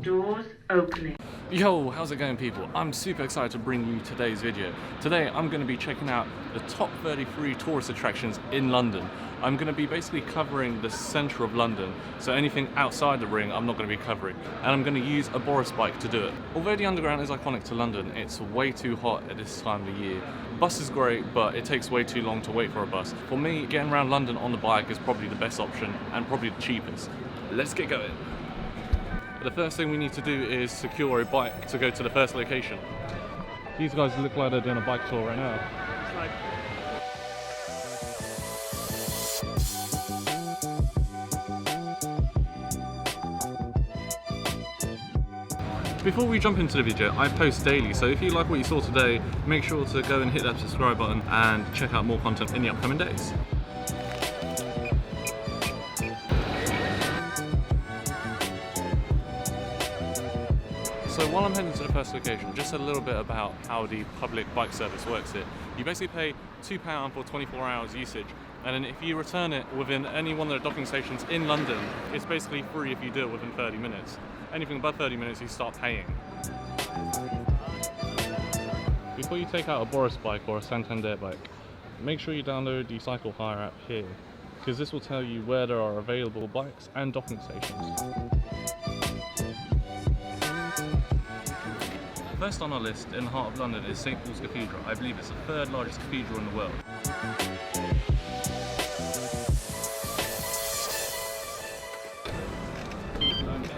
Doors opening. Yo, how's it going, people? I'm super excited to bring you today's video. Today I'm going to be checking out the top 33 tourist attractions in London. I'm going to be basically covering the centre of London, so anything outside the ring I'm not going to be covering, and I'm going to use a Boris bike to do it. Although the Underground is iconic to London, it's way too hot at this time of the year. Bus is great, but it takes way too long to wait for a bus. For me, getting around London on the bike is probably the best option and probably the cheapest. Let's get going. The first thing we need to do is secure a bike to go to the first location. These guys look like they're doing a bike tour right now. Before we jump into the video, I post daily, so if you like what you saw today, make sure to go and hit that subscribe button and check out more content in the upcoming days. So while I'm heading to the first location, just a little bit about how the public bike service works here. You basically pay £2 for 24 hours usage, and then if you return it within any one of the docking stations in London, it's basically free if you do it within 30 minutes. Anything above 30 minutes, you start paying. Before you take out a Boris bike or a Santander bike, make sure you download the Cycle Hire app here, because this will tell you where there are available bikes and docking stations. First on our list in the heart of London is St Paul's Cathedral. I believe it's the third largest cathedral in the world.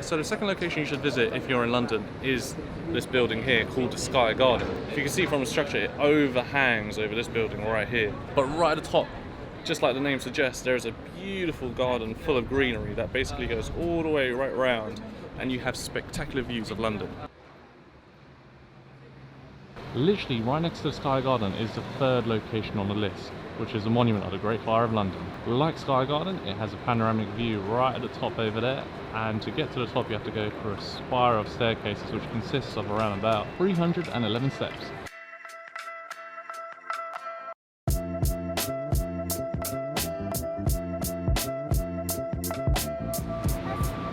So the second location you should visit if you're in London is this building here called the Sky Garden. If you can see from the structure, it overhangs over this building right here. But right at the top, just like the name suggests, there is a beautiful garden full of greenery that basically goes all the way right round, and you have spectacular views of London. Literally right next to the Sky Garden is the third location on the list, which is the Monument of the Great Fire of London. Like Sky Garden, it has a panoramic view right at the top over there, and to get to the top you have to go through a spire of staircases which consists of around about 311 steps.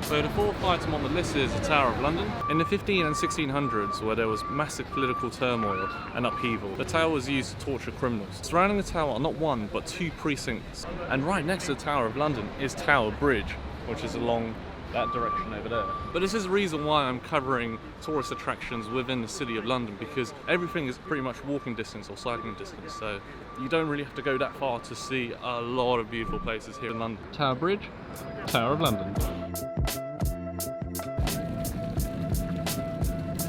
So the fourth item on the list is the Tower of London. In the 1500s and 1600s, where there was massive political turmoil and upheaval, the tower was used to torture criminals. Surrounding the tower are not one, but two precincts. And right next to the Tower of London is Tower Bridge, which is along that direction over there. But this is the reason why I'm covering tourist attractions within the city of London, because everything is pretty much walking distance or cycling distance, so you don't really have to go that far to see a lot of beautiful places here in London. Tower Bridge, Tower of London.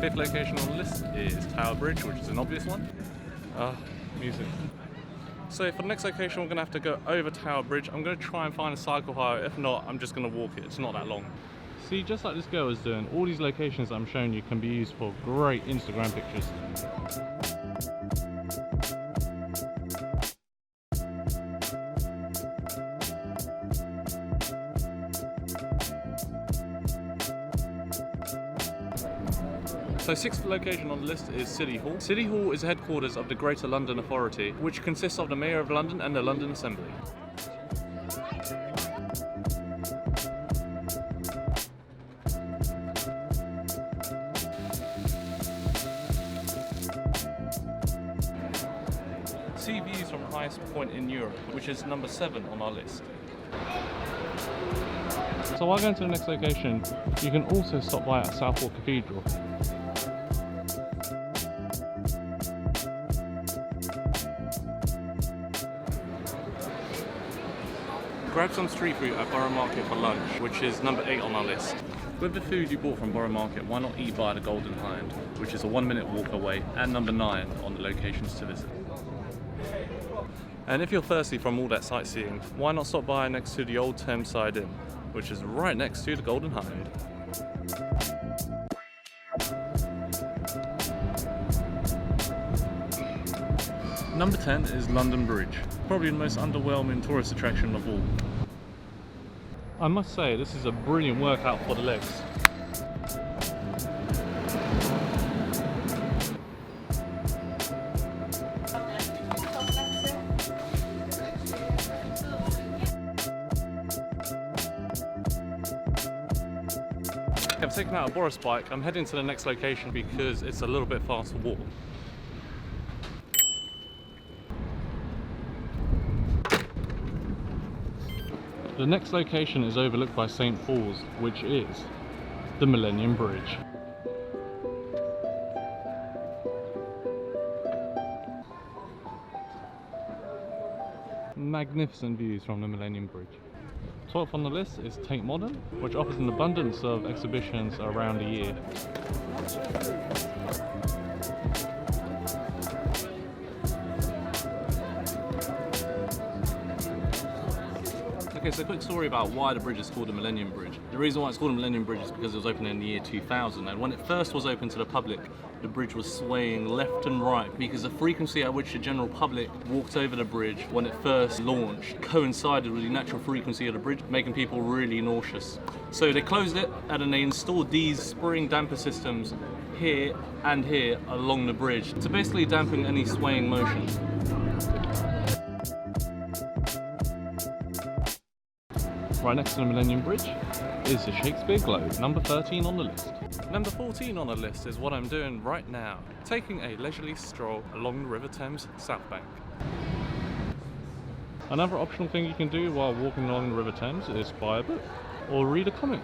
Fifth location on the list is Tower Bridge, which is an obvious one. Music. So for the next location, we're going to have to go over Tower Bridge. I'm going to try and find a cycle hire. If not, I'm just going to walk it. It's not that long. See, just like this girl is doing, all these locations I'm showing you can be used for great Instagram pictures. So sixth location on the list is City Hall. City Hall is the headquarters of the Greater London Authority, which consists of the Mayor of London and the London Assembly. See views from the highest point in Europe, which is number 7 on our list. So while going to the next location, you can also stop by at Southwark Cathedral. Grab some street food at Borough Market for lunch, which is number 8 on our list. With the food you bought from Borough Market, why not eat by the Golden Hind, which is a 1-minute walk away, and number 9 on the locations to visit. And if you're thirsty from all that sightseeing, why not stop by next to the Old Thameside Inn, which is right next to the Golden Hind. Number 10 is London Bridge, probably the most underwhelming tourist attraction of all. I must say, this is a brilliant workout for the legs. Okay, I've taken out a Boris bike. I'm heading to the next location because it's a little bit far to walk. The next location is overlooked by St. Paul's, which is the Millennium Bridge. Magnificent views from the Millennium Bridge. 12th on the list is Tate Modern, which offers an abundance of exhibitions around the year. Okay, so a quick story about why the bridge is called the Millennium Bridge. The reason why it's called the Millennium Bridge is because it was opened in the year 2000, and when it first was open to the public, the bridge was swaying left and right because the frequency at which the general public walked over the bridge when it first launched coincided with the natural frequency of the bridge, making people really nauseous. So they closed it, and then they installed these spring damper systems here and here along the bridge to basically dampen any swaying motion. Right next to the Millennium Bridge is the Shakespeare Globe, number 13 on the list. Number 14 on the list is what I'm doing right now, taking a leisurely stroll along the River Thames South Bank. Another optional thing you can do while walking along the River Thames is buy a book or read a comic.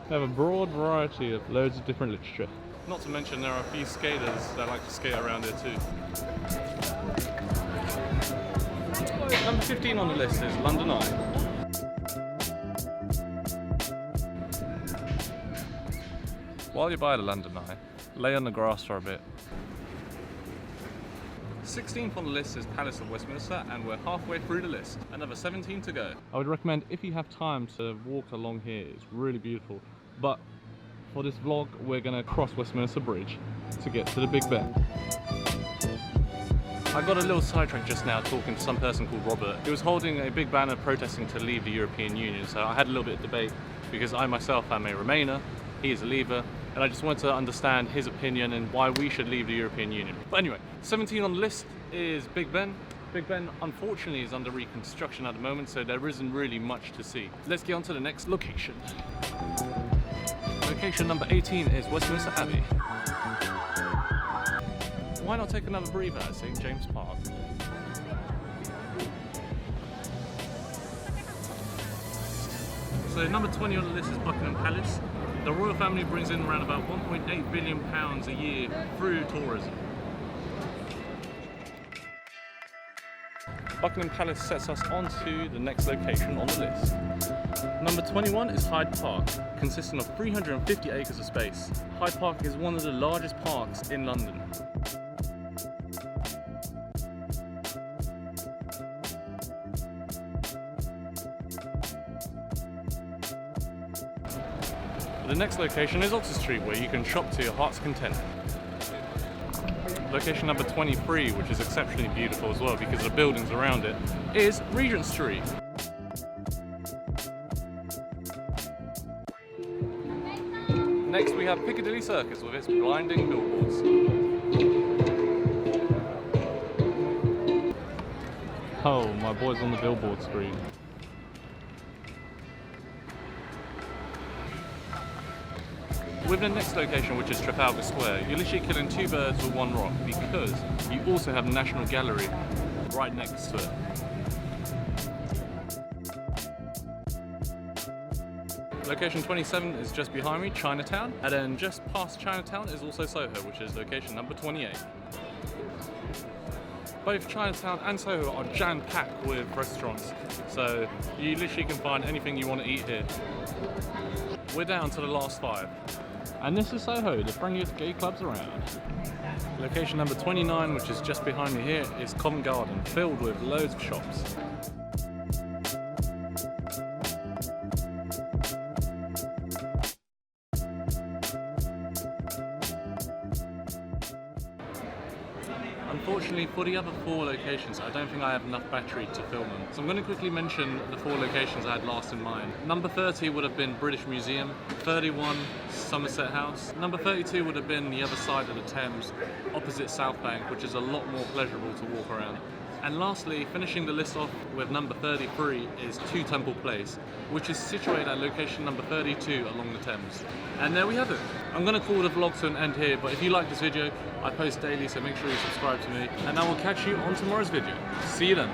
They have a broad variety of loads of different literature. Not to mention there are a few skaters that like to skate around here too. Number 15 on the list is London Eye. While you're by the London Eye, lay on the grass for a bit. 16th on the list is Palace of Westminster, and we're halfway through the list. Another 17 to go. I would recommend, if you have time, to walk along here. It's really beautiful. But for this vlog, we're going to cross Westminster Bridge to get to the Big Ben. I got a little sidetracked just now talking to some person called Robert. He was holding a big banner protesting to leave the European Union, so I had a little bit of debate because I myself am a Remainer, he is a Leaver, and I just wanted to understand his opinion and why we should leave the European Union. But anyway, 17 on the list is Big Ben. Big Ben unfortunately is under reconstruction at the moment, so there isn't really much to see. Let's get on to the next location. Location number 18 is Westminster Abbey. Why not take another breather at St. James Park? So number 20 on the list is Buckingham Palace. The royal family brings in around about £1.8 billion a year through tourism. Buckingham Palace sets us on to the next location on the list. Number 21 is Hyde Park, consisting of 350 acres of space. Hyde Park is one of the largest parks in London. The next location is Oxford Street, where you can shop to your heart's content. Location number 23, which is exceptionally beautiful as well because of the buildings around it, is Regent Street. Next we have Piccadilly Circus with its blinding billboards. Oh, my boy's on the billboard screen. With the next location, which is Trafalgar Square, you're literally killing two birds with one rock because you also have the National Gallery right next to it. Location 27 is just behind me, Chinatown, and then just past Chinatown is also Soho, which is location number 28. Both Chinatown and Soho are jam-packed with restaurants, so you literally can find anything you want to eat here. We're down to the last 5. And this is Soho, the friendliest gay clubs around. Location number 29, which is just behind me here, is Covent Garden, filled with loads of shops. Unfortunately, for the other 4 locations, I don't think I have enough battery to film them. So I'm going to quickly mention the 4 locations I had last in mind. Number 30 would have been British Museum, 31 Somerset House. Number 32 would have been the other side of the Thames, opposite South Bank, which is a lot more pleasurable to walk around. And lastly, finishing the list off with number 33 is Two Temple Place, which is situated at location number 32 along the Thames. And there we have it. I'm going to call the vlog to an end here, but if you like this video, I post daily, so make sure you subscribe to me, and I will catch you on tomorrow's video. See you then.